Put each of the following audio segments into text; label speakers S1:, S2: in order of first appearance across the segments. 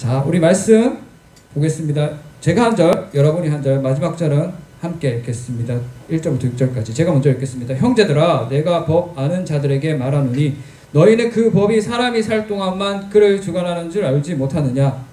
S1: 자, 우리 말씀 보겠습니다. 제가 한 절, 여러분이 한 절, 마지막 절은 함께 읽겠습니다. 1절부터 6절까지 제가 먼저 읽겠습니다. 형제들아, 내가 법 아는 자들에게 말하노니 너희는 그 법이 사람이 살 동안만 그를 주관하는 줄 알지 못하느냐.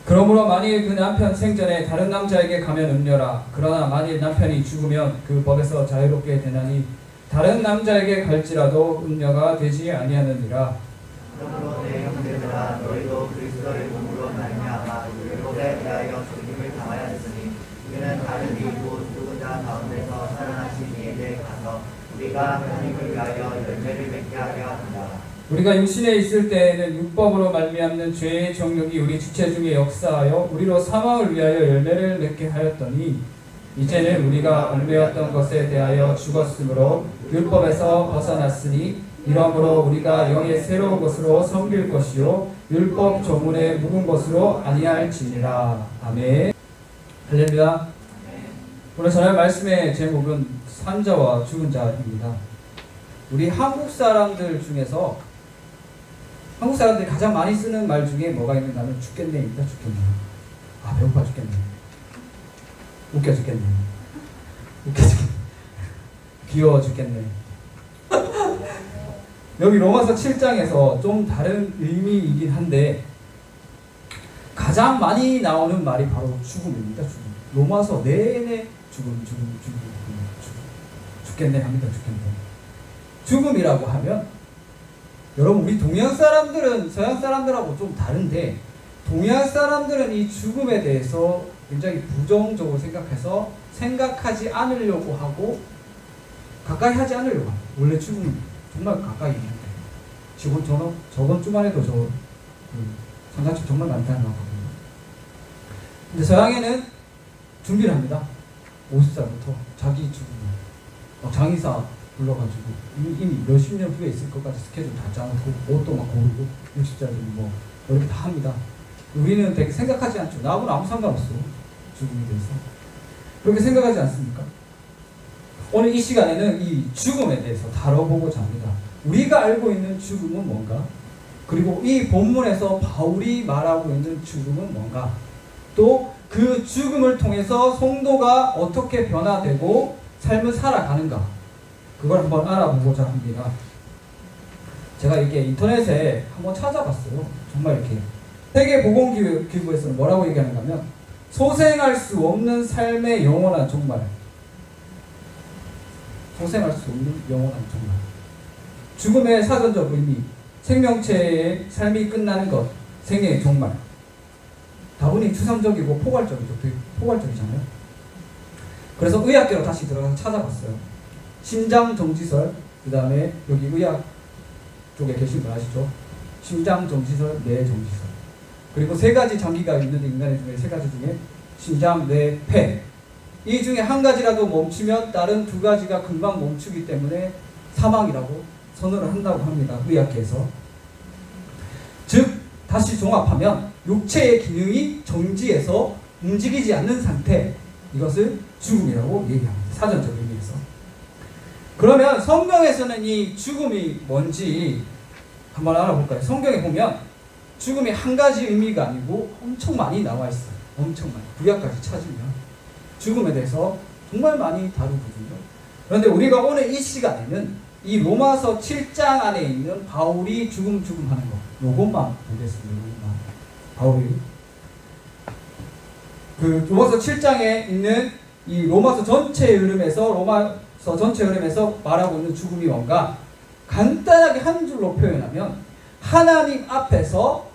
S1: 그러므로 만일 그 남편 생전에 다른 남자에게 가면 음녀라. 그러나 만일 남편이 죽으면 그 법에서 자유롭게 되나니 다른 남자에게 갈지라도 음녀가 되지 아니하느니라.
S2: 그러므로 내 형제들아, 너희도 그리스도의 몸으로 말미암아 율법에 대하여 죽임을 당하였으니 이는 다른 이이고 죽은 자 가운데서 살아나신 이에게 가서 우리가 하나님을 위하여 열매를 맺게 하려 한다.
S1: 우리가 육신에 있을 때에는 율법으로 말미암는 죄의 정욕이 우리 주체 중에 역사하여 우리로 사망을 위하여 열매를 맺게 하였더니 이제는 우리가 얽매였던 것에 대하여 죽었으므로 율법에서 벗어났으니 이러므로 우리가 영의 새로운 것으로 섬길 것이요 율법 조문에 묵은 것으로 아니할지니라. 아멘. 할렐루야. 오늘 전할 말씀의 제목은 산자와 죽은 자입니다. 우리 한국 사람들 중에서 한국 사람들이 가장 많이 쓰는 말 중에 뭐가 있는가는 죽겠네입니다. 죽겠네. 아, 배고파 죽겠네. 웃겨 죽겠네. 웃겨 죽겠네. 귀여워 죽겠네. 여기 로마서 7장에서 좀 다른 의미이긴 한데 가장 많이 나오는 말이 바로 죽음입니다. 죽음. 로마서 내내 죽음. 죽겠네 합니다. 죽겠네. 죽음이라고 하면 여러분, 우리 동양 사람들은 서양 사람들하고 좀 다른데 동양 사람들은 이 죽음에 대해서 굉장히 부정적으로 생각해서 생각하지 않으려고 하고 가까이 하지 않으려고 합니다. 원래 죽음 정말 가까이 있는데 저번 주만 해도 상가집 정말 많다는 거거든요. 근데 서양에는 준비를 합니다. 50살부터 자기 죽음을 장의사 불러가지고 이미 몇십 년 후에 있을 것까지 스케줄 다 짜놓고 옷도 막 고르고 60살들 뭐 이렇게 다 합니다. 우리는 되게 생각하지 않죠. 나하고는 아무 상관없어. 죽음에 대해서. 그렇게 생각하지 않습니까? 오늘 이 시간에는 이 죽음에 대해서 다뤄보고자 합니다. 우리가 알고 있는 죽음은 뭔가? 그리고 이 본문에서 바울이 말하고 있는 죽음은 뭔가? 또 그 죽음을 통해서 성도가 어떻게 변화되고 삶을 살아가는가? 그걸 한번 알아보고자 합니다. 제가 이게 인터넷에 한번 찾아봤어요. 정말 이렇게 세계보건기구에서는 뭐라고 얘기하는가 하면 소생할 수 없는 삶의 영원한 종말. 소생할 수 없는 영원한 종말. 죽음의 사전적 의미, 생명체의 삶이 끝나는 것, 생의 종말. 다분히 추상적이고 포괄적이죠. 되게 포괄적이잖아요. 그래서 의학계로 다시 들어가서 찾아봤어요. 심장 정지설, 그 다음에 여기 의학 쪽에 계신 분 아시죠? 심장 정지설, 뇌 정지설. 그리고 세 가지 장기가 있는데 인간의 중에 세 가지 중에 심장, 뇌, 폐. 이 중에 한 가지라도 멈추면 다른 두 가지가 금방 멈추기 때문에 사망이라고 선언을 한다고 합니다. 의학계에서. 즉 다시 종합하면 육체의 기능이 정지해서 움직이지 않는 상태, 이것을 죽음이라고 얘기합니다. 사전적 의미에서. 그러면 성경에서는 이 죽음이 뭔지 한번 알아볼까요? 성경에 보면 죽음이 한 가지 의미가 아니고 엄청 많이 나와 있어요. 엄청 많이. 구약까지 찾으면 죽음에 대해서 정말 많이 다루거든요. 그런데 우리가 오늘 이 시간에는 이 로마서 7장 안에 있는 바울이 죽음 하는 거, 요것만 보겠습니다. 요것만. 바울이 그 로마서 7장에 있는 이 로마서 전체 흐름에서 말하고 있는 죽음이 뭔가 간단하게 한 줄로 표현하면 하나님 앞에서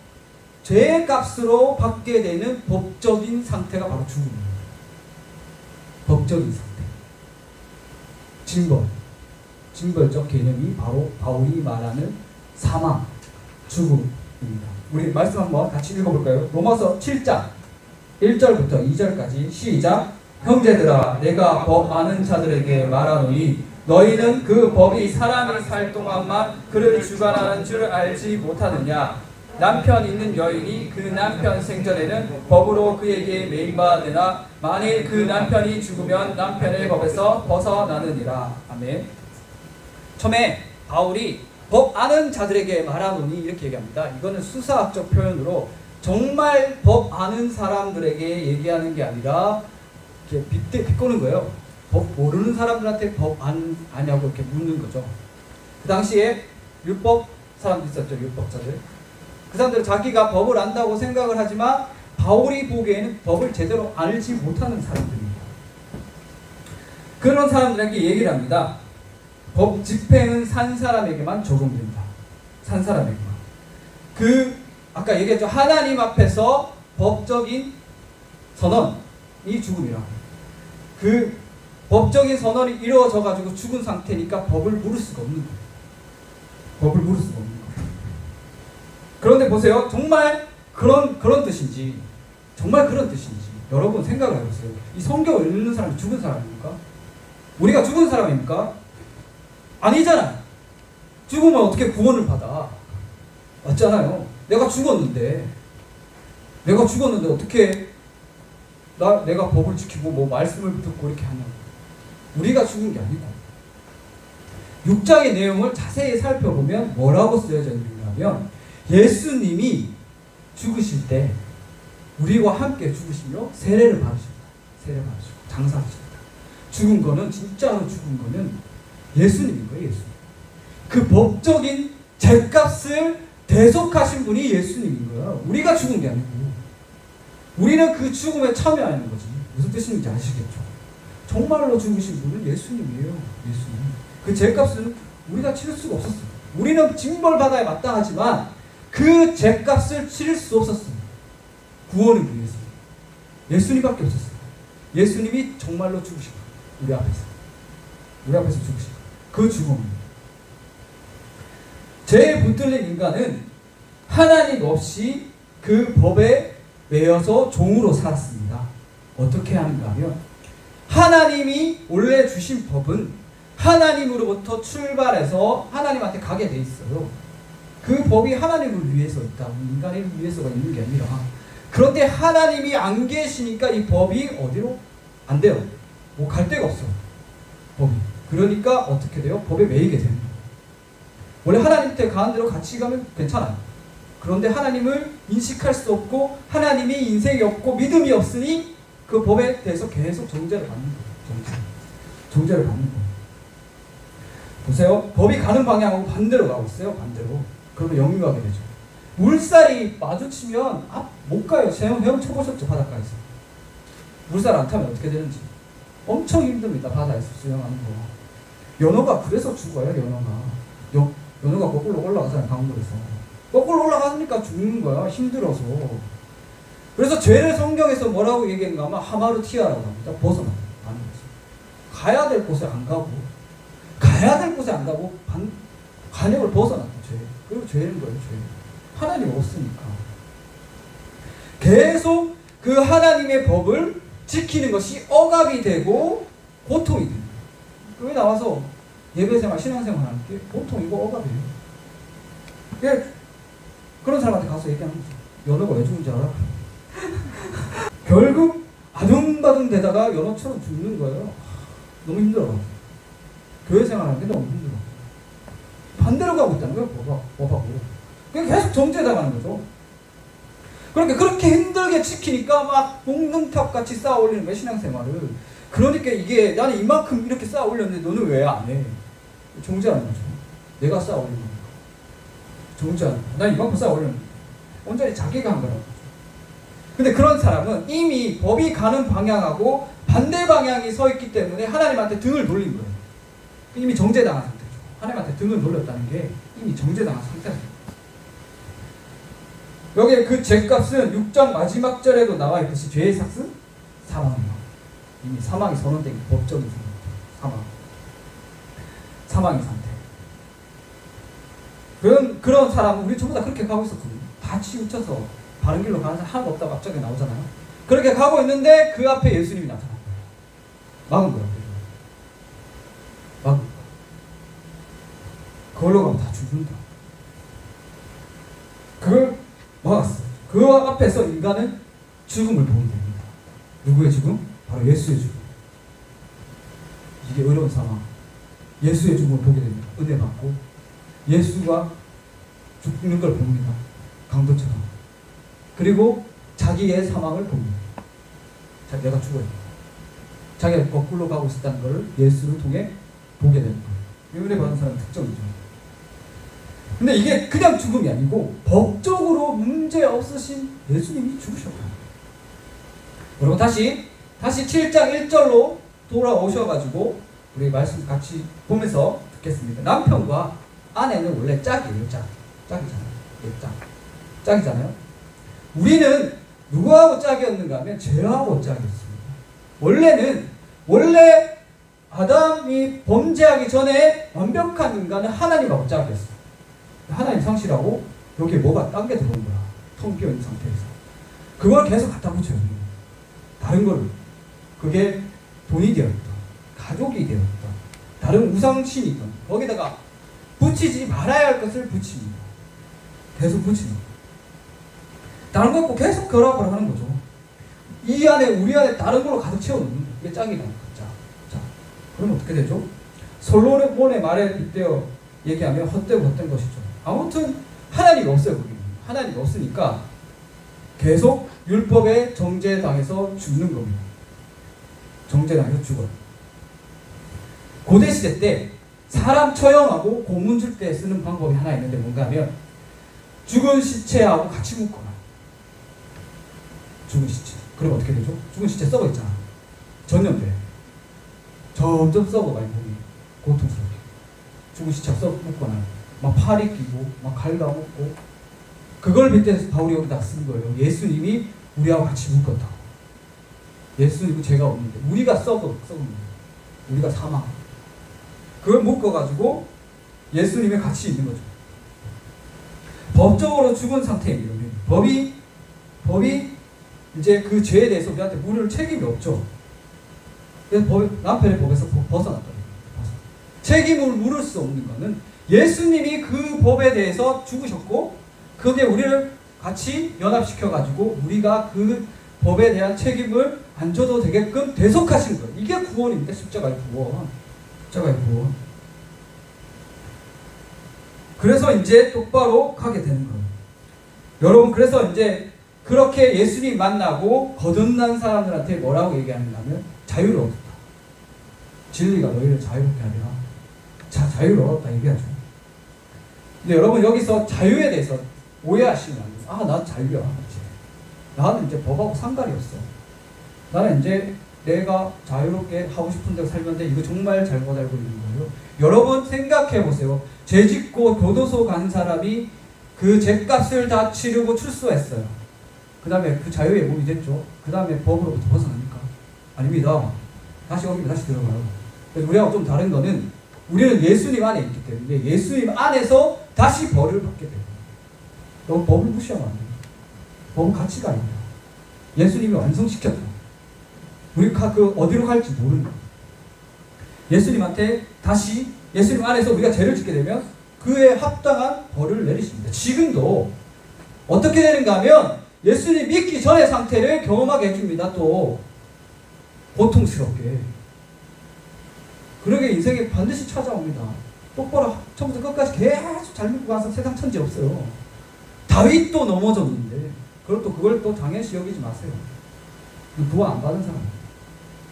S1: 죄의 값으로 받게 되는 법적인 상태가 바로 죽음입니다. 법적인 상태. 징벌적 개념이 바로 바울이 말하는 사망, 죽음입니다. 우리 말씀 한번 같이 읽어볼까요? 로마서 7장 1절부터 2절까지 시작. 형제들아, 내가 법 아는 자들에게 말하노니 너희는 그 법이 사람이 살 동안만 그를 주관하는 줄 알지 못하느냐.
S3: 남편 있는 여인이 그 남편 생전에는 법으로 그에게 매임받으나 만일 그 남편이 죽으면 남편의 법에서 벗어나느니라. 아멘. 처음에 바울이 법 아는 자들에게 말하노니 이렇게 얘기합니다. 이거는 수사학적 표현으로 정말 법 아는 사람들에게 얘기하는 게 아니라 이렇게 비꼬는 거예요. 법 모르는 사람들한테 법 아냐고 이렇게 묻는 거죠. 그 당시에 율법 사람들 있었죠. 율법자들. 그 사람들은 자기가 법을 안다고 생각을 하지만 바울이 보기에는 법을 제대로 알지 못하는 사람들입니다. 그런 사람들에게 얘기를 합니다. 법 집행은 산 사람에게만 적용된다. 산 사람에게만. 아까 얘기했죠. 하나님 앞에서 법적인 선언이 죽음이라고. 그 법적인 선언이 이루어져 가지고 죽은 상태니까 법을 물을 수가 없는 거예요. 법을 물을 수가 없는 거예요. 그런데 보세요. 정말 그런 뜻인지, 정말 그런 뜻인지 여러분 생각을 해보세요. 이 성경을 읽는 사람이 죽은 사람입니까? 우리가 죽은 사람입니까? 아니잖아요. 죽으면 어떻게 구원을 받아? 맞잖아요. 내가 죽었는데 어떻게 내가 법을 지키고 뭐 말씀을 듣고 이렇게 하냐고. 우리가 죽은 게 아니고 6장의 내용을 자세히 살펴보면 뭐라고 쓰여져 있느냐면 예수님이 죽으실 때 우리와 함께 죽으시며 세례를 받으십니다. 세례를 받으시고 장사하십니다. 죽은 거는 진짜로 죽은 거는 예수님인 거예요. 예수님. 그 법적인 죗값을 대속하신 분이 예수님인 거예요. 우리가 죽은 게 아니고 우리는 그 죽음에 참여하는 거지. 무슨 뜻인지 아시겠죠? 정말로 죽으신 분은 예수님이에요. 예수님. 그 죗값은 우리가 치를 수가 없었어요. 우리는 징벌받아야 마땅하지만 그 죗값을 치를 수 없었어요. 구원을 위해서. 예수님밖에 없었어요. 예수님이 정말로 죽으신 거예요. 우리 앞에서. 우리 앞에서 죽으신 거예요. 그 죽음입니다. 죄에 붙들린 인간은 하나님 없이 그 법에 매여서 종으로 살았습니다. 어떻게 하는가 하면 하나님이 원래 주신 법은 하나님으로부터 출발해서 하나님한테 가게 돼 있어요. 그 법이 하나님을 위해서 있다. 인간을 위해서가 있는 게 아니라. 그런데 하나님이 안 계시니까 이 법이 어디로? 안 돼요. 뭐 갈 데가 없어. 법이. 그러니까 어떻게 돼요? 법에 매이게 되는 거예요. 원래 하나님한테 가는 대로 같이 가면 괜찮아요. 그런데 하나님을 인식할 수 없고 하나님이 인생이 없고 믿음이 없으니 그 법에 대해서 계속 정죄를 받는 거예요. 정죄를 받는 거예요. 보세요. 법이 가는 방향하고 반대로 가고 있어요. 반대로. 그러면 역류하게 되죠. 물살이 마주치면 못 가요. 헤엄쳐보셨죠? 바닷가에서. 물살 안 타면 어떻게 되는지. 엄청 힘듭니다. 바다에서 수영하는 거. 연어가 그래서 죽어요. 연어가 거꾸로 올라가잖아요. 강물에서. 거꾸로 올라가니까 죽는 거야. 힘들어서. 그래서 죄를 성경에서 뭐라고 얘기했는가 하면 하마르티아라고 합니다. 벗어나는 거죠. 가야 될 곳에 안 가고 관역을 벗어났다. 죄. 그리고 죄인 거예요. 죄. 하나님 없으니까. 계속 그 하나님의 법을 지키는 것이 억압이 되고 고통이 됩니다. 여기 나와서 예배생활, 신앙생활 하는 게 고통이고 억압이에요. 그런 사람한테 가서 얘기하는 거죠. 연어가 왜 죽은지 알아? 결국 아둥바둥 되다가 연어처럼 죽는 거예요. 너무 힘들어. 교회 생활하는 게 너무 힘들어. 반대로 가고 있다는 거예요. 법하고. 계속 정죄당하는 거죠. 그렇게 힘들게 지키니까 막 공동탑같이 쌓아 올리는 거예요. 신앙생활을. 그러니까 이게 나는 이만큼 이렇게 쌓아 올렸는데 너는 왜 안 해? 정죄하는 거죠. 내가 쌓아 올린 거니까. 정죄하는 거예요. 난 이만큼 쌓아 올렸는데 온전히 자기가 한 거라고. 근데 그런 사람은 이미 법이 가는 방향하고 반대 방향이 서 있기 때문에 하나님한테 등을 돌린 거예요. 이미 정죄당한 상태죠. 하나님한테 등을 돌렸다는 게 이미 정죄당한 상태입니다. 여기에 그 죄값은 6장 마지막 절에도 나와 있듯이 죄의 삭은 사망이에요. 이미 사망이 선언된 법적인 상태. 사망의 상태. 그런 사람은 우리 전부 다 그렇게 가고 있었거든요. 다 치우쳐서 바른 길로 가는 사람 하나도 없다고 갑자기 나오잖아요. 그렇게 가고 있는데 그 앞에 예수님이 나타난 거예요. 막은 거예요. 막은 거예요. 그걸로 가면 다 죽는다. 그걸 막았어요. 그 앞에서 인간은 죽음을 보게 됩니다. 누구의 죽음? 바로 예수의 죽음. 이게 어려운 상황. 예수의 죽음을 보게 됩니다. 은혜 받고 예수가 죽는 걸 봅니다. 강도처럼. 그리고 자기의 사망을 봅니다. 자, 내가 죽어야 돼. 자기가 거꾸로 가고 있었다는 것을 예수를 통해 보게 되는 거예요. 은혜 받은 사람의 특징이죠. 근데 이게 그냥 죽음이 아니고 법적으로 문제 없으신 예수님이 죽으셨다. 여러분 다시 7장 1절로 돌아오셔가지고 우리 말씀 같이 보면서 듣겠습니다. 남편과 아내는 원래 짝이에요. 짝이잖아요. 짝이잖아요. 우리는 누구하고 짝이었는가 하면 죄하고 짝이었습니다. 원래 아담이 범죄하기 전에 완벽한 인간은 하나님하고 짝이었어요. 하나님 상실하고 여기에 뭐가 딴 게 들어온 거야. 텅 비어있는 상태에서. 그걸 계속 갖다 붙여요. 다른 걸. 그게 돈이 되었던, 가족이 되었던, 다른 우상신이든 거기다가 붙이지 말아야 할 것을 붙입니다. 계속 붙입니다. 다른 거 없고 계속 결합을 하는 거죠. 이 안에 우리 안에 다른 걸로 가득 채워놓는 거예요. 이게 짝이라는 거죠. 자, 그럼 어떻게 되죠? 솔로몬의 말에 빗대어 얘기하면 헛된 것이죠. 아무튼 하나님이 없어요. 거기는. 하나님이 없으니까 계속 율법에 정죄당해서 죽는 겁니다. 정죄당해서 죽어요. 고대시대 때 사람 처형하고 고문 줄 때 쓰는 방법이 하나 있는데 뭔가 하면 죽은 시체하고 같이 묶어놔요. 죽은 시체. 그럼 어떻게 되죠? 죽은 시체 썩어 있잖아. 전염돼. 점점 썩어가요. 몸이 고통스럽게. 죽은 시체 썩어 묶어놔요. 막 팔이 끼고 막 칼 감고 그걸 빗대서 바울이 여기다 쓴 거예요. 예수님이 우리하고 같이 묶었다고. 예수님은 죄가 없는데 우리가 썩은 거예요. 우리가 사망. 그걸 묶어가지고 예수님이 같이 있는 거죠. 법적으로 죽은 상태입니다. 법이 이제 그 죄에 대해서 우리한테 물을 책임이 없죠. 그래서 남편의 법에서 벗어났다. 책임을 물을 수 없는 것은 예수님이 그 법에 대해서 죽으셨고 그게 우리를 같이 연합시켜가지고 우리가 그 법에 대한 책임을 안 져도 되게끔 대속하신 거예요. 이게 구원입니다. 십자가의 구원. 십자가의 구원. 그래서 이제 똑바로 가게 되는 거예요. 여러분 그래서 이제 그렇게 예수님 만나고 거듭난 사람들한테 뭐라고 얘기하는가 하면 자유를 얻었다. 진리가 너희를 자유롭게 하리라. 자유를 얻었다 얘기하죠. 근데 여러분 여기서 자유에 대해서 오해하시면 안 돼요. 난 자유야. 나는 이제 법하고 상관이 없어. 나는 이제 내가 자유롭게 하고 싶은 대로 살면 돼. 이거 정말 잘못 알고 있는 거예요. 여러분 생각해 보세요. 죄 짓고 교도소 간 사람이 그 죄값을 다 치르고 출소했어요. 그 다음에 그 자유의 몸이 됐죠. 그 다음에 법으로부터 벗어납니까? 아닙니다. 다시 옵니다. 다시 들어가요. 그래서 우리하고 좀 다른 거는 우리는 예수님 안에 있기 때문에 예수님 안에서 다시 벌을 받게 돼요. 너무 법을 무시하면 안 돼요. 법은 가치가 아닙니다. 예수님이 완성시켰다. 우리가 어디로 갈지 모르는 거예요. 예수님한테 다시 예수님 안에서 우리가 죄를 짓게 되면 그에 합당한 벌을 내리십니다. 지금도 어떻게 되는가 하면 예수님 믿기 전의 상태를 경험하게 해줍니다. 또 고통스럽게. 그러게 인생에 반드시 찾아옵니다. 똑바로 처음부터 끝까지 계속 잘 믿고 가서 세상 천지 없어요. 다윗도 넘어졌는데 그걸 또 당연시 여기지 마세요. 구원 안 받은 사람.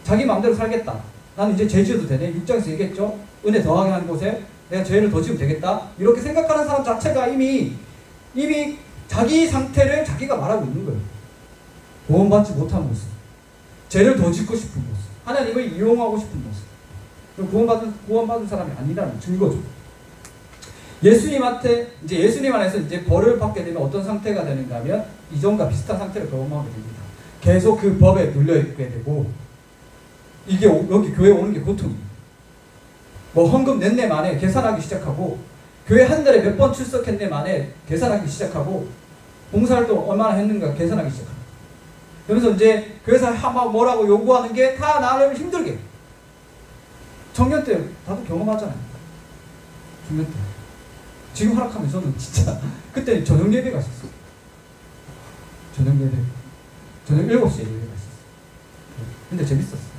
S3: 자기 마음대로 살겠다. 나는 이제 죄 지어도 되네. 6장에서 얘기했죠. 은혜 더하게 하는 곳에 내가 죄를 더 지으면 되겠다. 이렇게 생각하는 사람 자체가 이미 자기 상태를 자기가 말하고 있는 거예요. 구원받지 못한 모습. 죄를 더 짓고 싶은 모습. 하나님을 이용하고 싶은 모습. 구원받은 사람이 아니라는 증거죠. 예수님 안에서 이제 벌을 받게 되면 어떤 상태가 되는가 하면 이전과 비슷한 상태를 경험하게 됩니다. 계속 그 법에 눌려있게 되고 이게 여기 교회 오는 게 고통입니다. 뭐 헌금 냈네 만에 계산하기 시작하고 교회 한 달에 몇 번 출석했네 만에 계산하기 시작하고 봉사활동 얼마나 했는가 계산하기 시작합니다. 그러면서 이제 교회에서 뭐라고 요구하는 게 다 나를 힘들게. 청년 때 다들 경험하잖아요. 청년 때. 지금 허락하면 저는 진짜 그때 저녁 예배가 있었어요.
S1: 저녁 예배, 저녁 7시에 예배가 있었어요. 근데 재밌었어요.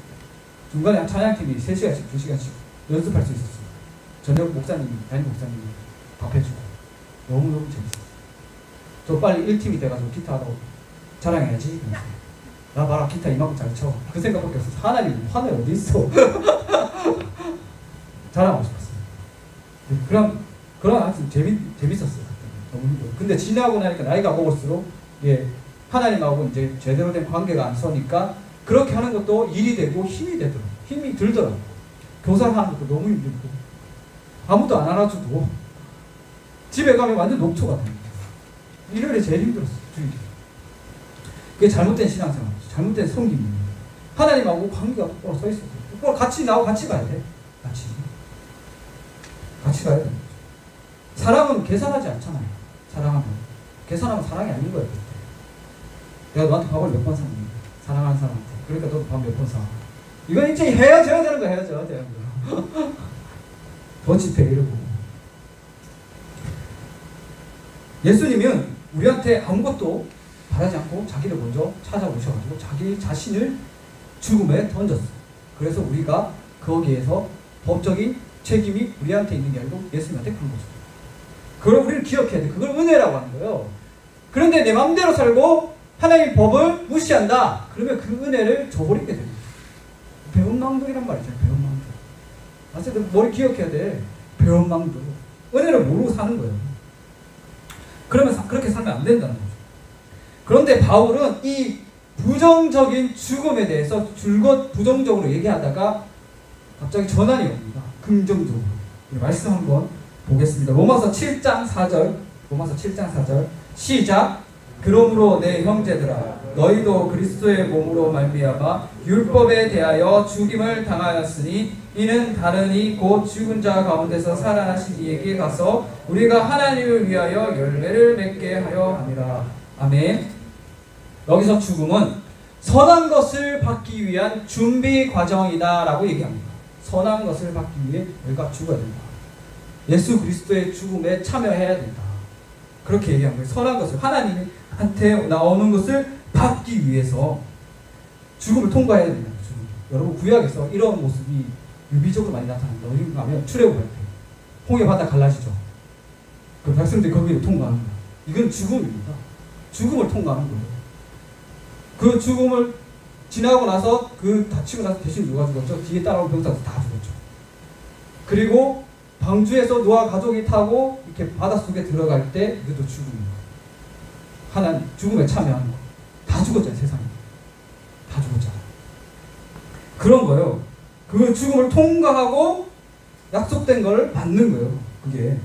S1: 중간에 찬양팀이 3시간씩, 2시간씩 연습할 수 있었어요. 저녁 목사님이, 담임 목사님이 밥 해주고. 너무너무 재밌었어요. 저 빨리 1팀이 돼가지고 기타 하다고 자랑해야지. 나 봐라, 기타 이만큼 잘 쳐. 그 생각밖에 없어서 하나님 화내 어디 있어? 자랑하고 싶었어요. 그런 아주 재밌었어요. 너무 힘들어. 근데 지나고 나니까 나이가 먹을수록 예, 하나님하고 이제 제대로 된 관계가 안 서니까 그렇게 하는 것도 일이 되고 힘이 되더라고. 힘이 들더라고. 교사하는 것도 너무 힘들고 아무도 안 알아주고 집에 가면 완전 녹초가 됩니다. 일요일에 제일 힘들었어요. 주일이. 그게 잘못된 신앙생활이죠. 잘못된 섬김입니다. 하나님하고 관계가 똑바로 서 있어요. 똑바로 같이 나오고 같이 가야 돼. 같이 가야 돼. 사랑은 계산하지 않잖아요. 사랑하면. 계산하면 사랑이 아닌 거예요. 그때. 내가 너한테 밥을 몇 번 샀니? 사랑하는 사람한테. 그러니까 너도 밥 몇 번 사. 이건 이제 헤어져야 되는 거야. 헤어져야 되는 거야. 더 집회 이러고. 예수님은 우리한테 아무것도 바라지 않고 자기를 먼저 찾아오셔가지고 자기 자신을 죽음에 던졌어요. 그래서 우리가 거기에서 법적인 책임이 우리한테 있는 게 아니고 예수님한테 간 거죠. 그걸 우리는 기억해야 돼. 그걸 은혜라고 하는 거예요. 그런데 내 마음대로 살고 하나님의 법을 무시한다. 그러면 그 은혜를 저버리게 됩니다. 배은망덕이란 말이죠. 배은망덕. 아세요? 머리 기억해야 돼. 배은망덕. 은혜를 모르고 사는 거예요. 그러면 그렇게 살면 안 된다는 거죠. 그런데 바울은 이 부정적인 죽음에 대해서 줄곧 부정적으로 얘기하다가 갑자기 전환이 옵니다. 긍정적으로. 말씀 한번 보겠습니다. 로마서 7장 4절. 로마서 7장 4절. 시작. 그러므로 내 형제들아 너희도 그리스도의 몸으로 말미암아 율법에 대하여 죽임을 당하였으니 이는 다른 곧 죽은 자 가운데서 살아나신 이에게 가서 우리가 하나님을 위하여 열매를 맺게 하려 함이라. 아멘. 여기서 죽음은 선한 것을 받기 위한 준비 과정이다 라고 얘기합니다. 선한 것을 받기 위해 우리가 죽어야 된다. 예수 그리스도의 죽음에 참여해야 된다. 그렇게 얘기한 거예요. 선한 것을 하나님한테 나오는 것을 받기 위해서 죽음을 통과해야 된다. 여러분 구약에서 이런 모습이 유비적으로 많이 나타납니다. 어디 가면 출애굽할 때 홍해 바다 갈라지죠. 그 백성들이 거기를 통과하는 거예요. 이건 죽음입니다. 죽음을 통과하는 거예요. 그 죽음을 지나고 나서 그 다치고 나서 대신 누가 죽었죠? 뒤에 따라온 병사들 다 죽었죠. 그리고 방주에서 노아 가족이 타고 이렇게 바닷속에 들어갈 때 이것도 죽음입니다. 하나님 죽음에 참여하는 거. 다 죽었잖아요. 세상에. 다 죽었잖아요. 그런 거예요. 그 죽음을 통과하고 약속된 걸 받는 거예요. 그게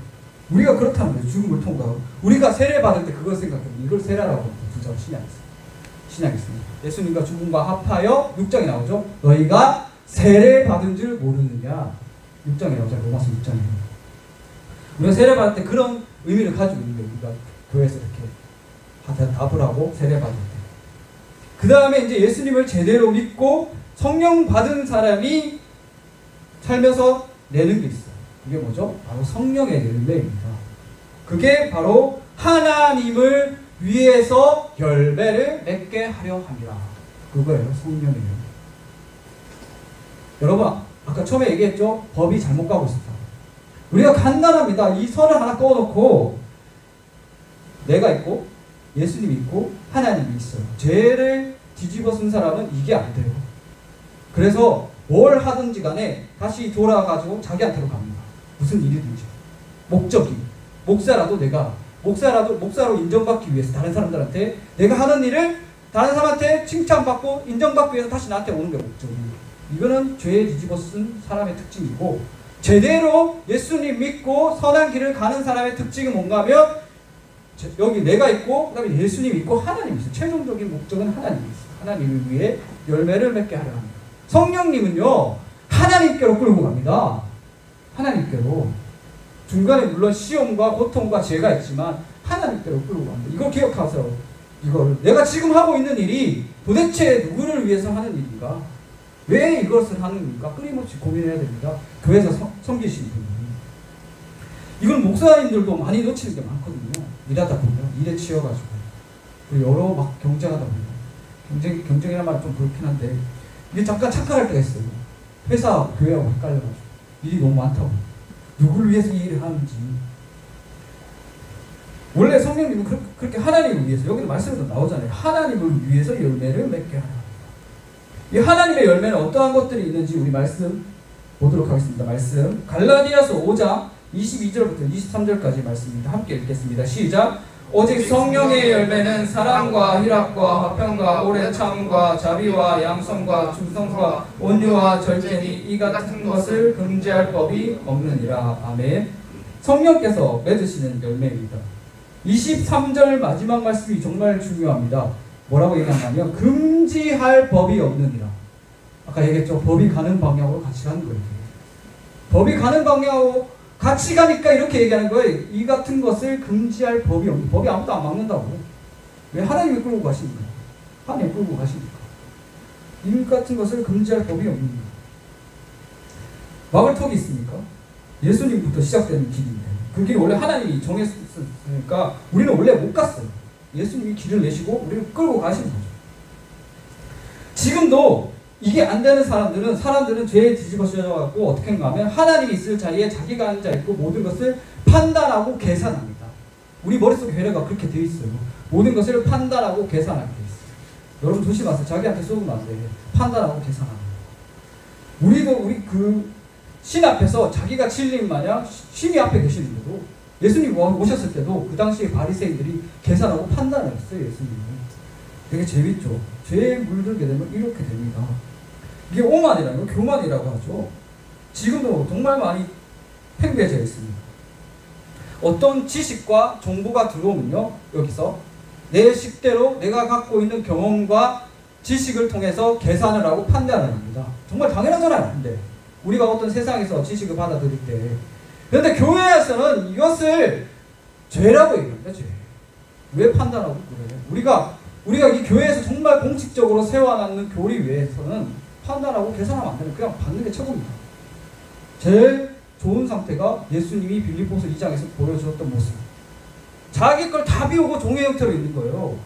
S1: 우리가 그렇다는 거예요. 죽음을 통과하고 우리가 세례 받을 때 그걸 생각해요. 이걸 세례라고 부르죠. 신약에 있습니다. 예수님과 죽음과 합하여 6장에 나오죠. 너희가 세례 받은 줄 모르느냐. 6장에 나오죠. 로마서 6장에. 우리가 세례 받을 때 그런 의미를 가지고 있는 거예요. 우리가 교회에서 이렇게 답을 하고 세례 받을 때. 그 다음에 이제 예수님을 제대로 믿고 성령 받은 사람이 살면서 내는 게 있어요. 그게 뭐죠? 바로 성령의 열매입니다. 그게 바로 하나님을 위해서 열매를 맺게 하려 합니다. 그거예요. 성령의 열매. 여러분 아까 처음에 얘기했죠? 법이 잘못 가고 있었다. 우리가 간단합니다. 이 선을 하나 꺼놓고 내가 있고 예수님이 있고 하나님이 있어요. 죄를 뒤집어 쓴 사람은 이게 안 돼요. 그래서 뭘 하든지 간에 다시 돌아가지고 자기한테로 갑니다. 무슨 일이든지. 목적이. 목사로 인정받기 위해서 다른 사람들한테 내가 하는 일을 다른 사람한테 칭찬받고 인정받기 위해서 다시 나한테 오는 게 목적이. 이거는 죄에 뒤집어 쓴 사람의 특징이고 제대로 예수님 믿고 선한 길을 가는 사람의 특징은 뭔가 하면 여기 내가 있고 그 다음에 예수님이 있고 하나님이 있어요. 최종적인 목적은 하나님이 있어요. 하나님을 위해 열매를 맺게 하려 합니다. 성령님은요 하나님께로 끌고 갑니다. 하나님께로. 중간에 물론 시험과 고통과 죄가 있지만 하나님께로 끌고 갑니다. 이걸 기억하세요. 이걸 내가 지금 하고 있는 일이 도대체 누구를 위해서 하는 일인가? 왜 이것을 하는 일인가? 끊임없이 고민해야 됩니다. 교회에서 섬기시는 분들이. 이건 목사님들도 많이 놓치는 게 많거든요. 일하다 보면 일에 치여가지고 그리고 여러 막 경쟁하다 보니까 경쟁이란 말이 좀 그렇긴 한데 이게 잠깐 착각할 때가 있어요. 회사하고 교회하고 헷갈려가지고 일이 너무 많다고 누구를 위해서 이 일을 하는지. 원래 성령님은 그렇게 하나님을 위해서, 여기도 말씀에도 나오잖아요. 하나님을 위해서 열매를 맺게 하라. 이 하나님의 열매는 어떠한 것들이 있는지 우리 말씀 보도록 하겠습니다. 말씀 갈라디아서 5장 22절부터 23절까지 말씀입니다. 함께 읽겠습니다. 시작. 오직 성령의 열매는 사랑과 희락과 화평과 오래 참과 자비와 양성과 충성과 온유와 절제니 이 같은 것을 금지할 법이 없느니라. 아멘. 성령께서 맺으시는 열매입니다. 23절 마지막 말씀이 정말 중요합니다. 뭐라고 얘기하냐면 금지할 법이 없느니라. 아까 얘기했죠. 법이 가는 방향으로 같이 가는 거예요. 법이 가는 방향으로 같이 가니까 이렇게 얘기하는 거예요. 이 같은 것을 금지할 법이 없는, 법이 아무도 안 막는다고. 왜? 하나님이 끌고 가시니까. 하나님이 끌고 가시니까. 이 같은 것을 금지할 법이 없는 거예요. 막을 턱이 있습니까? 예수님부터 시작되는 길인데 그 길이 원래 하나님이 정했으니까 우리는 원래 못 갔어요. 예수님이 길을 내시고 우리를 끌고 가시는 거죠. 지금도 이게 안 되는 사람들은 죄에 뒤집어져갖고 어떻게 하는가 하면 하나님이 있을 자리에 자기가 앉아 있고 모든 것을 판단하고 계산합니다. 우리 머릿속에 회례가 그렇게 되어 있어요. 모든 것을 판단하고 계산하게 되어 있어요. 여러분 조심하세요. 자기한테 쏘면 안 돼. 판단하고 계산하는 거. 우리 그 신 앞에서 자기가 진리인 마냥 신이 앞에 계시는데도 예수님 오셨을 때도 그 당시에 바리새인들이 계산하고 판단을 했어요. 예수님은. 되게 재밌죠. 죄에 물들게 되면 이렇게 됩니다. 이게 오만이라는 거, 교만이라고 하죠. 지금도 정말 많이 팽배해져 있습니다. 어떤 지식과 정보가 들어오면요, 여기서 내 식대로 내가 갖고 있는 경험과 지식을 통해서 계산을 하고 판단을 합니다. 정말 당연하잖아요. 근데 우리가 어떤 세상에서 지식을 받아들일 때, 그런데 교회에서는 이것을 죄라고 얘기합니다. 죄. 왜 판단하고 그래요? 우리가 이 교회에서 정말 공식적으로 세워놨는 교리외에서는 판단하고 계산하면 안 되는, 그냥 받는 게 최고입니다. 제일 좋은 상태가 예수님이 빌립보서 2장에서 보여주었던 모습. 자기 걸 다 비우고 종의 형태로 있는 거예요.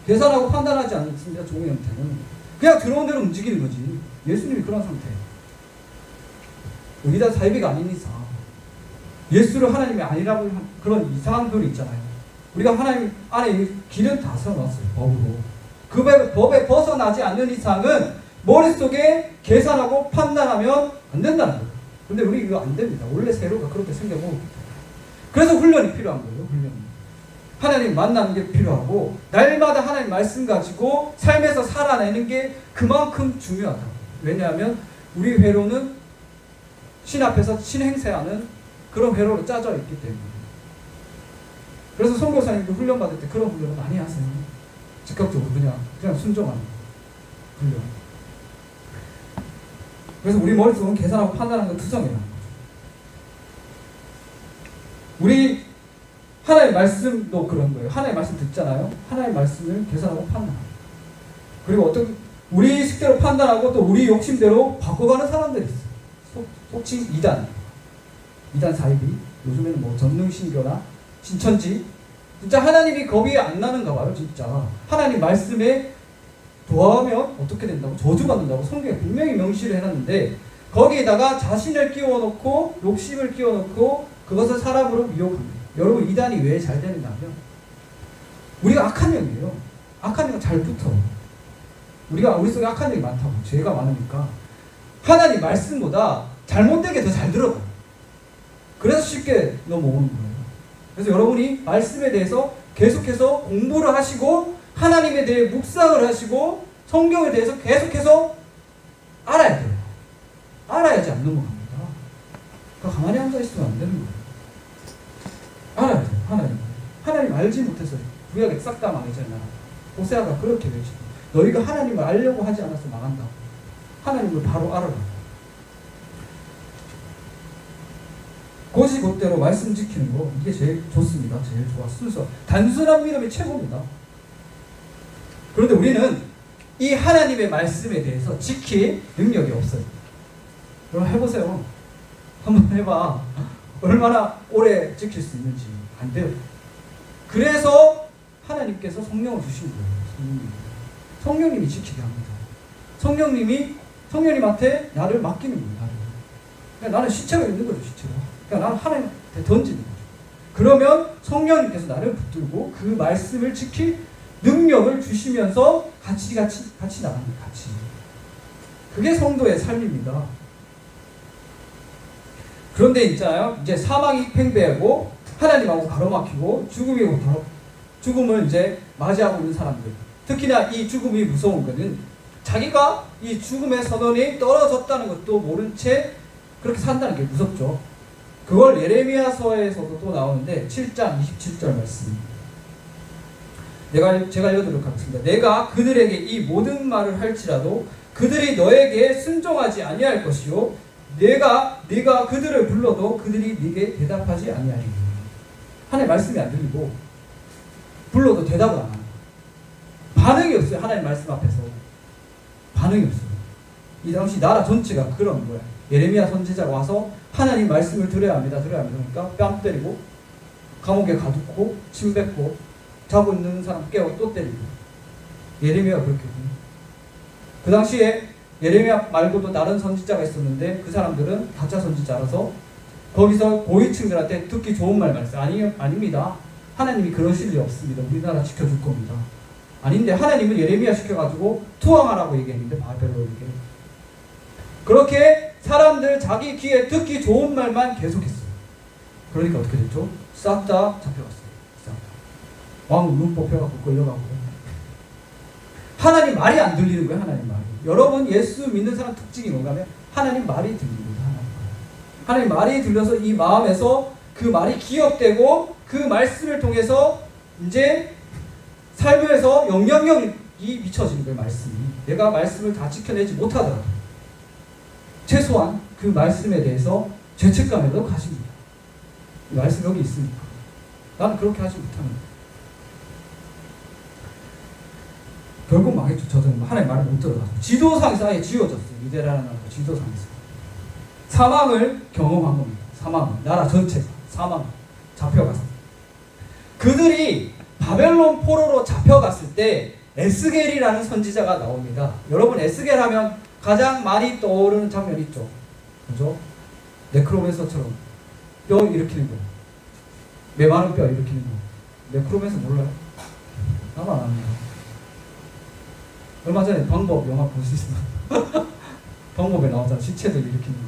S1: 계산하고 판단하지 않습니다. 종의 형태는 그냥 들어온 대로 움직이는 거지. 예수님이 그런 상태예요. 의리다 사이비가 아닌 이상, 예수를 하나님이 아니라고 그런 이상한 글이 있잖아요. 우리가 하나님 안에 길은 다 세워놨어요. 법으로. 그 법에 벗어나지 않는 이상은 머릿속에 계산하고 판단하면 안 된다는 거예요. 근데 우리 이거 안 됩니다. 원래 세로가 그렇게 생겨먹었기 때문에. 그래서 훈련이 필요한 거예요. 훈련이. 하나님 만나는 게 필요하고 날마다 하나님 말씀 가지고 삶에서 살아내는 게 그만큼 중요하다. 왜냐하면 우리 회로는 신 앞에서 신행세하는 그런 회로로 짜져 있기 때문에. 그래서 선교사님도 훈련 받을 때 그런 훈련을 많이 하세요. 즉각적으로 그냥 순종하는 훈련. 그래서 우리 머릿속은 계산하고 판단하는 건 투성이라는 거죠. 우리 하나님의 말씀도 그런 거예요. 하나님의 말씀 듣잖아요. 하나님의 말씀을 계산하고 판단하고. 그리고 우리 식대로 판단하고 또 우리 욕심대로 바꿔가는 사람들이 있어요. 속칭 이단 사이비, 요즘에는 뭐 전능신교나 신천지, 진짜 하나님이 겁이 안 나는가 봐요. 진짜 하나님 말씀에 도하면 어떻게 된다고, 저주받는다고 성경에 분명히 명시를 해놨는데 거기에다가 자신을 끼워놓고 욕심을 끼워놓고 그것을 사람으로 미혹합니다. 여러분 이단이 왜 잘 되는가 하면 우리가 악한 영이에요. 악한 영은 잘 붙어. 우리 속에 악한 영이 많다고, 죄가 많으니까 하나님 말씀보다 잘못되게 더 잘 들어가요. 그래서 쉽게 넘어오는 거예요. 그래서 여러분이 말씀에 대해서 계속해서 공부를 하시고 하나님에 대해 묵상을 하시고 성경에 대해서 계속해서 알아야 돼요. 알아야지 안 넘어갑니다. 그러니까 가만히 앉아 있으면 안 되는 거예요. 알아야 돼요. 하나님 알지 못해서 구약에 싹 다 망했잖아. 호세아가 그렇게 외치고 너희가 하나님을 알려고 하지 않아서 망한다고. 하나님을 바로 알아라. 곧이곧대로 말씀 지키는 거, 이게 제일 좋습니다. 제일 좋아. 순서. 단순한 믿음이 최고입니다. 그런데 우리는 이 하나님의 말씀에 대해서 지킬 능력이 없어요. 그럼 해보세요. 한번 해봐. 얼마나 오래 지킬 수 있는지. 안 돼요. 그래서 하나님 하나님께서 성령을 주신 거예요. 성령님이 지키게 합니다. 성령님한테 나를 맡기는 거예요. 나를. 그러니까 나는 시체가 있는 거죠. 시체가. 그러니까 나는 하나님한테 던지는 거죠. 그러면 성령님께서 나를 붙들고 그 말씀을 지킬 능력을 주시면서 같이 나갑니다. 같이. 그게 성도의 삶입니다. 그런데 있잖아요. 이제 사망이 팽배하고 하나님하고 가로막히고 죽음을 이제 맞이하고 있는 사람들. 특히나 이 죽음이 무서운 것은 자기가 이 죽음의 선언이 떨어졌다는 것도 모른 채 그렇게 산다는 게 무섭죠. 그걸 예레미야서에서도 또 나오는데 7장 27절 말씀. 제가 읽어드리도록 하겠습니다. 내가 그들에게 이 모든 말을 할지라도 그들이 너에게 순종하지 아니할 것이요 네가 그들을 불러도 그들이 네게 대답하지 아니하리니. 하나님 말씀이 안 들리고 불러도 대답을 안 합니다. 반응이 없어요. 하나님 말씀 앞에서 반응이 없어요. 이 당시 나라 전체가 그런 거야. 예레미야 선지자가 와서 하나님 말씀을 들어야 합니다. 그러니까 뺨 때리고 감옥에 가두고 침 뱉고 자고 있는 사람 깨워 또 때리고. 예레미야가 그렇게 했거든요. 그 당시에 예레미야 말고도 다른 선지자가 있었는데 그 사람들은 가짜 선지자라서 거기서 고위층들한테 듣기 좋은 말 말했어요. 아닙니다. 하나님이 그러실 리 없습니다. 우리나라 지켜줄 겁니다. 아닌데 하나님은 예레미야 시켜가지고 투항하라고 얘기했는데 바벨론에게. 그렇게 사람들 자기 귀에 듣기 좋은 말만 계속했어요. 그러니까 어떻게 됐죠? 싹 다 잡혀갔어요. 싹 다. 왕은 눈 뽑혀갖고 끌려가고. 하나님 말이 안 들리는 거예요. 하나님 말이. 여러분 예수 믿는 사람 특징이 뭔가 하면 하나님 말이 들립니다. 하나님 말이 들려서 이 마음에서 그 말이 기억되고 그 말씀을 통해서 이제 삶에서 영향력이 미쳐지는 거예요. 말씀이. 내가 말씀을 다 지켜내지 못하더라도 최소한 그 말씀에 대해서 죄책감에도 가십니다. 이 말씀 여기 있으니까 나는 그렇게 하지 못합니다. 결국 망했죠. 저는 하나님 말을 못 들어가지고 지도상에서 아예 지워졌어요. 유대라는 나라가 지도상에서 사망을 경험한 겁니다. 사망, 나라 전체가 사망 잡혀갔어요. 그들이 바벨론 포로로 잡혀갔을 때 에스겔이라는 선지자가 나옵니다. 여러분 에스겔 하면 가장 많이 떠오르는 장면이 있죠. 그죠? 네크로맨서처럼 뼈 일으키는 거, 메마른 뼈 일으키는 거. 네크로맨서 몰라요? 나만 압니다. 얼마 전에 방법 영화 볼 수 있으면 방법에 나오잖아. 시체들 일으키는 거.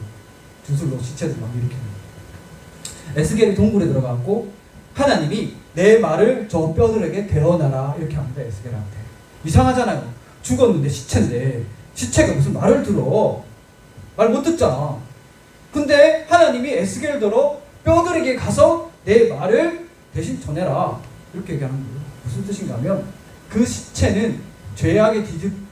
S1: 주술로 시체들 막 일으키는 거. 에스겔이 동굴에 들어갔고 하나님이 내 말을 저 뼈들에게 대어나라 이렇게 합니다. 에스겔한테. 이상하잖아요. 죽었는데 시체인데 시체가 무슨 말을 들어. 말 못 듣잖아. 근데 하나님이 에스겔더러 뼈들에게 가서 내 말을 대신 전해라 이렇게 얘기하는 거예요. 무슨 뜻인가 하면 그 시체는 죄악에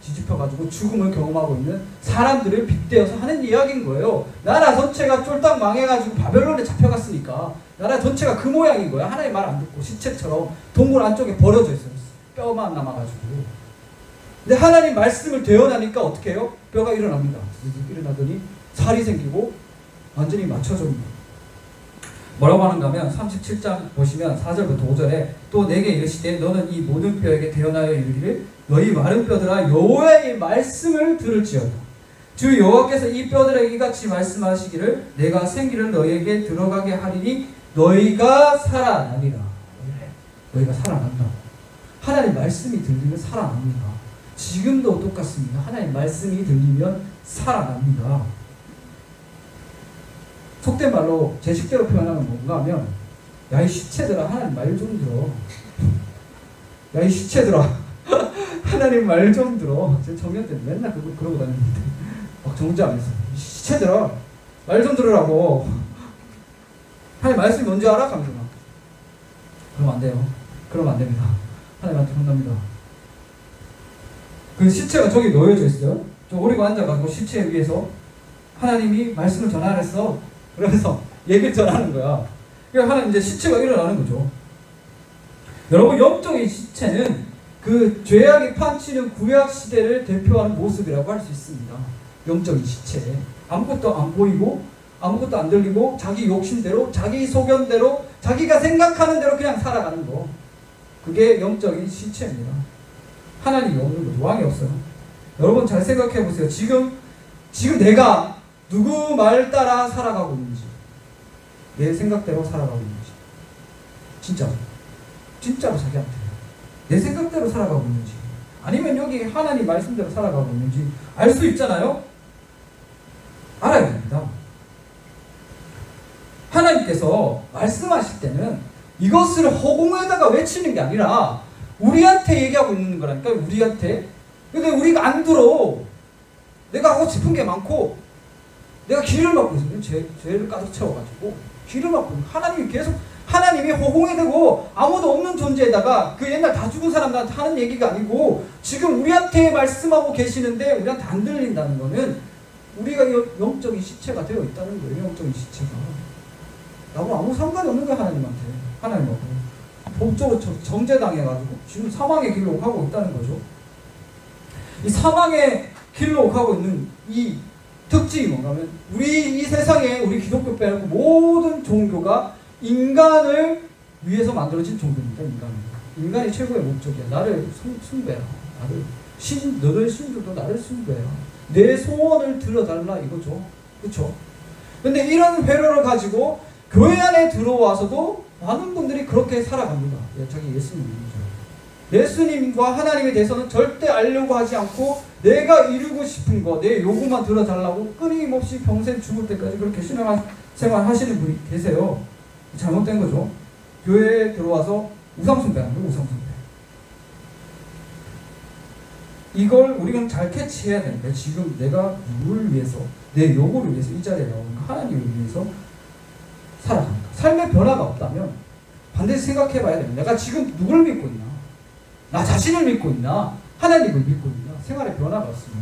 S1: 뒤집혀가지고 죽음을 경험하고 있는 사람들을 빗대어서 하는 이야기인 거예요. 나라 전체가 쫄딱 망해가지고 바벨론에 잡혀갔으니까 나라 전체가 그 모양인 거야. 하나님 말 안 듣고 시체처럼 동굴 안쪽에 버려져 있어요. 뼈만 남아가지고. 근데 하나님 말씀을 대언하니까 어떻게 해요? 뼈가 일어납니다. 일어나더니 살이 생기고 완전히 맞춰집니다. 뭐라고 하는가 하면 37장 보시면 4절부터 5절에 또 내게 이르시되 너는 이 모든 뼈에게 대언하여 이르기를 너희 마른 뼈들아 여호와의 말씀을 들을지어다. 주 여호와께서 이 뼈들에게 이같이 말씀하시기를 내가 생기를 너희에게 들어가게 하리니 너희가 살아나리라. 너희가 살아난다. 하나님 말씀이 들리면 살아납니다. 지금도 똑같습니다. 하나님 말씀이 들리면 살아납니다. 속된 말로 제 식대로 표현하면 뭔가 하면 야 이 시체들아 하나님 말 좀 들어. 야 이 시체들아 하나님 말 좀 들어. 제 청년 때 맨날 그러고 다녔는데 막 정지하면서 시체들아 말 좀 들으라고. 하나님 말씀이 뭔지 알아? 강준아. 그러면 안 돼요. 그러면 안 됩니다. 하나님한테 혼납니다. 그 시체가 저기 놓여져 있어요. 저 오리고 앉아가지고 시체 위에서 하나님이 말씀을 전하랬어. 그래서 얘기를 전하는 거야. 그러니까 하나님 이제 시체가 일어나는 거죠. 여러분 영적인 시체는 그 죄악이 판치는 구약 시대를 대표하는 모습이라고 할 수 있습니다. 영적인 시체. 아무것도 안 보이고 아무것도 안 들리고 자기 욕심대로 자기 소견대로 자기가 생각하는 대로 그냥 살아가는 거.
S3: 그게 영적인 시체입니다. 하나님이 없는 거죠. 왕이 없어요. 여러분 잘 생각해 보세요. 지금 내가 누구 말 따라 살아가고 있는지, 내 생각대로 살아가고 있는지, 진짜로 자기한테 내 생각대로 살아가고 있는지, 아니면 여기 하나님 말씀대로 살아가고 있는지 알 수 있잖아요. 알아야 됩니다. 하나님께서 말씀하실 때는 이것을 허공에다가 외치는 게 아니라 우리한테 얘기하고 있는 거라니까. 우리한테. 근데 우리가 안 들어. 내가 하고 싶은 게 많고 내가 길을 막고 있어요. 죄를 가득 채워가지고 길을 막고 있는. 하나님이 허공에 대고 아무도 없는 존재에다가 그 옛날 다 죽은 사람들한테 하는 얘기가 아니고 지금 우리한테 말씀하고 계시는데 우리한테 안 들린다는 거는 우리가 영적인 시체가 되어 있다는 거예요. 영적인 시체가. 나하고 아무 상관이 없는 거야. 하나님하고 법적으로 정죄당해가지고 지금 사망의 길로 가고 있다는 거죠. 이 사망의 길로 가고 있는 이 특징이 뭔가 하면 우리 이 세상에 우리 기독교 빼고 모든 종교가 인간을 위해서 만들어진 종교입니다. 인간이 최고의 목적이야. 나를 숭배해라. 너희 신들도 나를 숭배해라. 내 소원을 들어달라 이거죠. 그렇죠? 근데 이런 회로를 가지고 교회 안에 들어와서도 많은 분들이 그렇게 살아갑니다. 자기 예수님이죠. 예수님과 하나님에 대해서는 절대 알려고 하지 않고 내가 이루고 싶은 거, 내 요구만 들어달라고 끊임없이 평생 죽을 때까지 그렇게 신앙생활 하시는 분이 계세요. 잘못된 거죠. 교회에 들어와서 우상숭배하는 거예요. 우상숭배. 이걸 우리가 잘 캐치해야 되는데 지금 내가 누구를 위해서, 내 요구를 위해서 이 자리에 나오는 하나님을 위해서 살아갑니다. 삶의 변화가 없다면 반드시 생각해 봐야 됩니다. 내가 지금 누구를 믿고 있나? 나 자신을 믿고 있나? 하나님을 믿고 있나? 생활에 변화가 없으면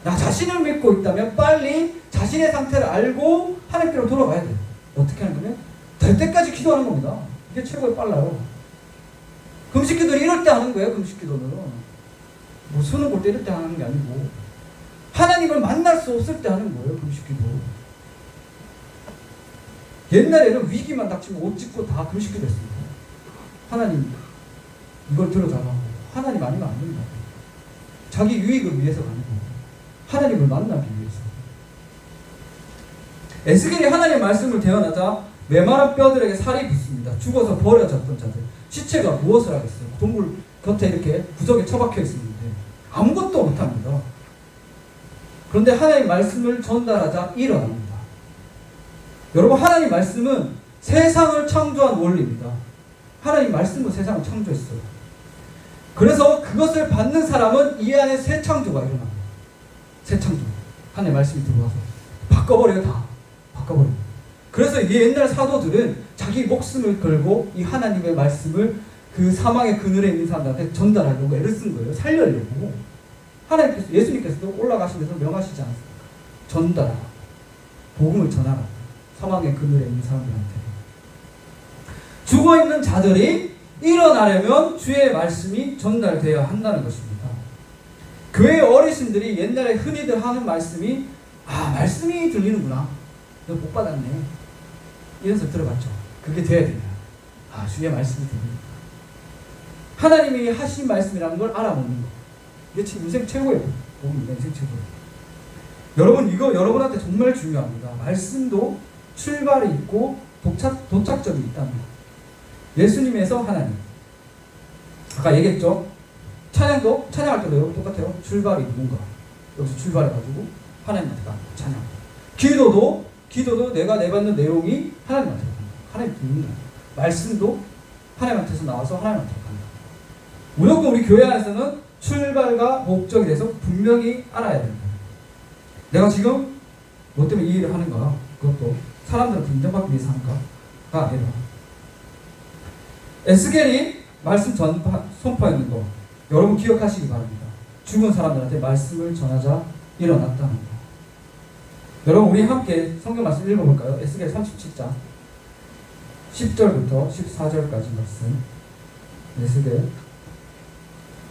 S3: 나 자신을 믿고 있다면 빨리 자신의 상태를 알고 하나님께로 돌아가야 돼요. 어떻게 하는 거냐? 될 때까지 기도하는 겁니다. 이게 최고의 빨라요. 금식기도를 이럴 때 하는 거예요. 금식기도는 뭐 수능 볼 때 이럴 때 하는 게 아니고 하나님을 만날 수 없을 때 하는 거예요. 금식기도. 옛날에는 위기만 닥치면 옷 찢고 다 금식기도 했습니다. 하나님 이걸 들어달라고. 하나님 아니면 안 된다. 자기 유익을 위해서 가는 거예요. 하나님을 만나기 위해서. 에스겔이 하나님의 말씀을 대언하자 메마른 뼈들에게 살이 붙습니다. 죽어서 버려졌던 자들. 시체가 무엇을 하겠어요? 동굴 곁에 이렇게 구석에 처박혀 있었는데 아무것도 못합니다. 그런데 하나님의 말씀을 전달하자 일어납니다. 여러분, 하나님 말씀은 세상을 창조한 원리입니다. 하나님 말씀은 세상을 창조했어요. 그래서 그것을 받는 사람은 이 안에 새 창조가 일어납니다. 새 창조. 하나님 말씀이 들어와서 바꿔버려요. 다 바꿔버려요. 그래서 이 옛날 사도들은 자기 목숨을 걸고 이 하나님의 말씀을 그 사망의 그늘에 있는 사람들한테 전달하려고 애를 쓴 거예요. 살려려고. 하나님께서, 예수님께서도 올라가시면서 명하시지 않았습니까? 전달하라. 복음을 전하라. 사망의 그늘에 있는 사람들한테. 죽어있는 자들이 일어나려면 주의 말씀이 전달되어야 한다는 것입니다. 교회 어르신들이 옛날에 흔히들 하는 말씀이 말씀이 들리는구나. 너 복 받았네. 이런 소리 들어봤죠? 그게 돼야 됩니다. 주의 말씀이 들립니다. 하나님이 하신 말씀이라는 걸 알아먹는 거. 이게 지금 인생 최고예요. 복음입니다. 인생 최고예요. 여러분, 이거 여러분한테 정말 중요합니다. 말씀도 출발이 있고 도착점이 있다는 거. 예수님에서 하나님. 아까 얘기했죠? 찬양도, 찬양할 때도 여러분 똑같아요. 출발이 뭔가. 여기서 출발해가지고 하나님한테 가는 거. 찬양. 기도도 내가 내받는 내용이 하나님한테 간다. 하나님 듣는 거야. 말씀도 하나님한테서 나와서 하나님한테 간다. 무조건 우리 교회 안에서는 출발과 목적에 대해서 분명히 알아야 된다. 내가 지금 뭐 때문에 이 일을 하는가? 그것도 사람들한테 인정받기 위해서 하는가가 아니라 에스겔이 말씀 선포했는 거 여러분 기억하시기 바랍니다. 죽은 사람들한테 말씀을 전하자 일어났다는 거. 여러분, 우리 함께 성경 말씀 읽어볼까요? 에스겔 37장 10절부터 14절까지 말씀. 에스겔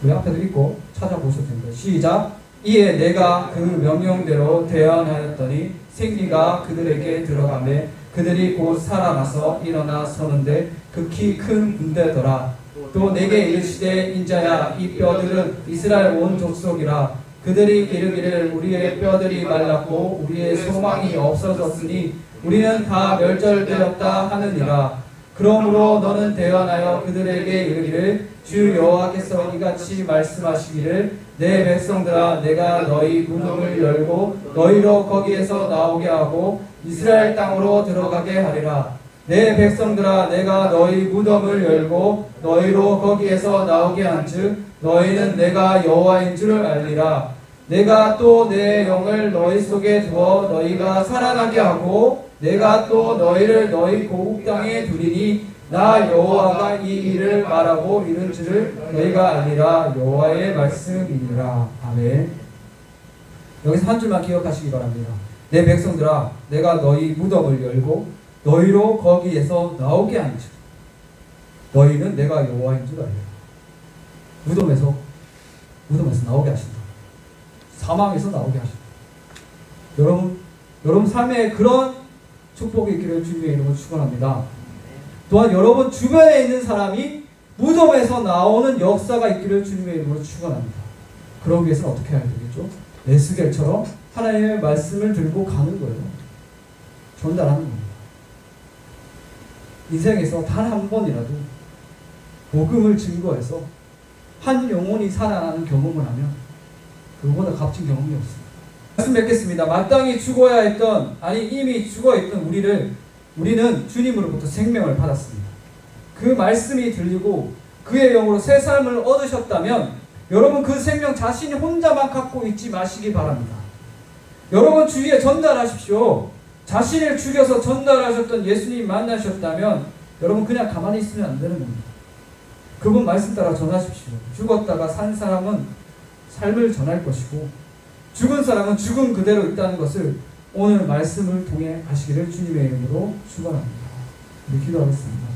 S3: 우리 앞에도 읽고 찾아보셔도 됩니다. 시작. 이에 내가 그 명령대로 대언하였더니 생기가 그들에게 들어가매 그들이 곧 살아나서 일어나 서는데 극히 큰 군대더라.
S2: 또
S3: 또 내게 이르시되 인자야 이 뼈들은 이스라엘 온 족속이라. 그들이 이르기를 우리의 뼈들이 말랐고 우리의 소망이 없어졌으니 우리는 다 멸절되었다 하느니라. 그러므로 너는 대언하여 그들에게 이르기를 주 여호와께서 이같이 말씀하시기를 내 백성들아 내가 너희 무덤을 열고 너희로 거기에서 나오게 하고 이스라엘 땅으로 들어가게 하리라. 내 백성들아 내가 너희 무덤을 열고 너희로 거기에서 나오게 한즉 너희는 내가 여호와인 줄을 알리라. 내가 또 내 영을 너희 속에 두어 너희가 살아나게 하고 내가 또 너희를 너희 고국 땅에 두리니 나 여호와가 이 일을 말하고 이른 줄을 너희가 알리라. 여호와의 말씀이니라. 아멘. 여기서 한 줄만 기억하시기 바랍니다. 내 백성들아 내가 너희 무덤을 열고 너희로 거기에서 나오게 한즉 너희는 내가 여호와인 줄 알리라. 무덤에서 나오게 하신다. 사망에서 나오게 하신다. 여러분 삶에 그런 축복이 있기를 주님의 이름으로 축원합니다. 또한 여러분 주변에 있는 사람이 무덤에서 나오는 역사가 있기를 주님의 이름으로 축원합니다. 그러기 위해서는 어떻게 해야 되겠죠? 에스겔처럼 하나님의 말씀을 들고 가는 거예요. 전달하는 겁니다. 인생에서 단 한 번이라도 복음을 증거해서 한 영혼이 살아나는 경험을 하면 그보다 값진 경험이 없습니다. 말씀 맺겠습니다. 마땅히 죽어야 했던, 아니 이미 죽어있던 우리는 주님으로부터 생명을 받았습니다. 그 말씀이 들리고 그의 영으로 새 삶을 얻으셨다면 여러분 그 생명 자신이 혼자만 갖고 있지 마시기 바랍니다. 여러분 주위에 전달하십시오. 자신을 죽여서 전달하셨던 예수님 만나셨다면 여러분 그냥 가만히 있으면 안 되는 겁니다. 그분 말씀 따라 전하십시오. 죽었다가 산 사람은 삶을 전할 것이고 죽은 사람은 죽은 그대로 있다는 것을 오늘 말씀을 통해 하시기를 주님의 이름으로 축원합니다. 우리 기도하겠습니다.